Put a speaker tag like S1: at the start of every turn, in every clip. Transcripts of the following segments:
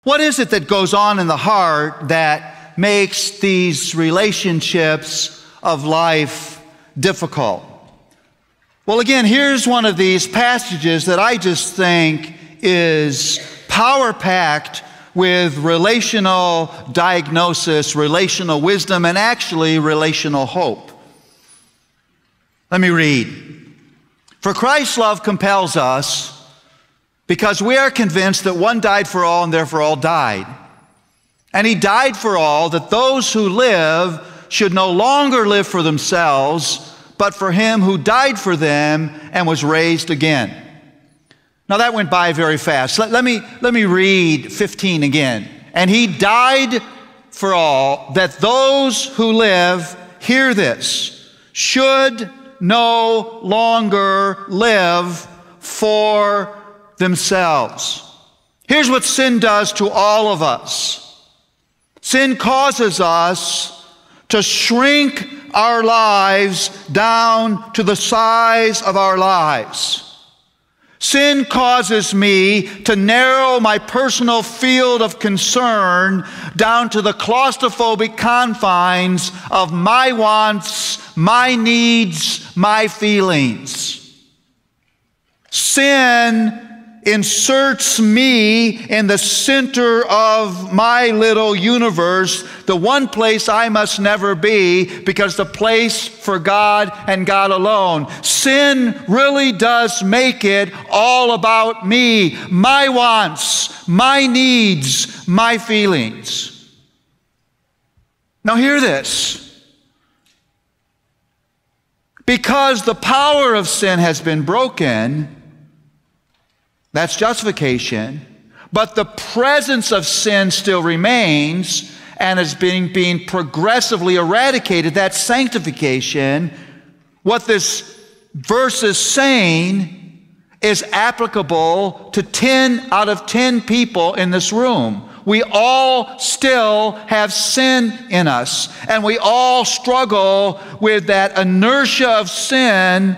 S1: What is it that goes on in the heart that makes these relationships of life difficult? Well, again, here's one of these passages that I just think is power-packed with relational diagnosis, relational wisdom, and actually relational hope. Let me read. For Christ's love compels us, because we are convinced that one died for all and therefore all died. And he died for all, that those who live should no longer live for themselves, but for him who died for them and was raised again. Now that went by very fast. Let me read 15 again. And he died for all, that those who live, hear this, should no longer live for themselves. Here's what sin does to all of us. Sin causes us to shrink our lives down to the size of our lives. Sin causes me to narrow my personal field of concern down to the claustrophobic confines of my wants, my needs, my feelings. Sin inserts me in the center of my little universe, the one place I must never be, because the place for God and God alone. Sin really does make it all about me, my wants, my needs, my feelings. Now hear this. Because the power of sin has been broken, that's justification, but the presence of sin still remains and is being progressively eradicated. That's sanctification. What this verse is saying is applicable to 10 out of 10 people in this room. We all still have sin in us, and we all struggle with that inertia of sin,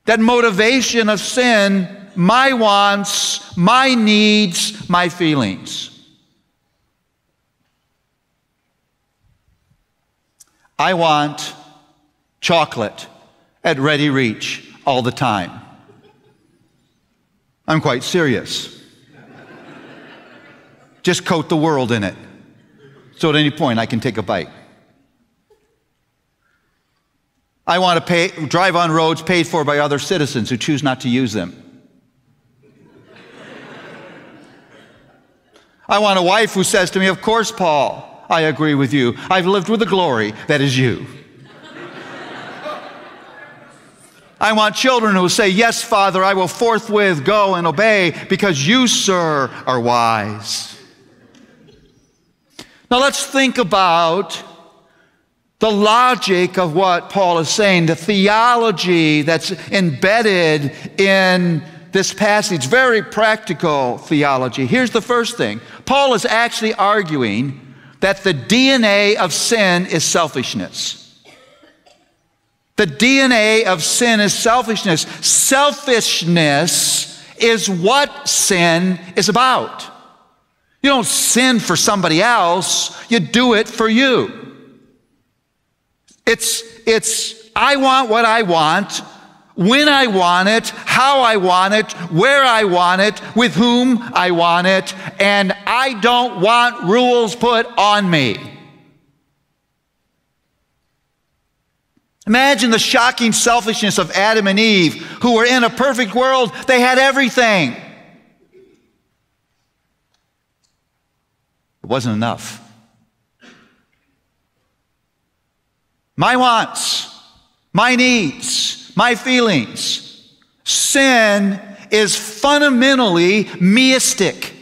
S1: that motivation of sin, my wants, my needs, my feelings. I want chocolate at ready reach all the time. I'm quite serious. Just coat the world in it, so at any point I can take a bite. I want to drive on roads paid for by other citizens who choose not to use them. I want a wife who says to me, "Of course, Paul, I agree with you. I've lived with the glory that is you." I want children who say, "Yes, Father, I will forthwith go and obey because you, sir, are wise." Now let's think about the logic of what Paul is saying, the theology that's embedded in this passage, very practical theology. Here's the first thing. Paul is actually arguing that the DNA of sin is selfishness. The DNA of sin is selfishness. Selfishness is what sin is about. You don't sin for somebody else, you do it for you. It's I want what I want, when I want it, how I want it, where I want it, with whom I want it, and I don't want rules put on me. Imagine the shocking selfishness of Adam and Eve, who were in a perfect world. They had everything. It wasn't enough. My wants, my needs, my feelings. Sin is fundamentally meistic.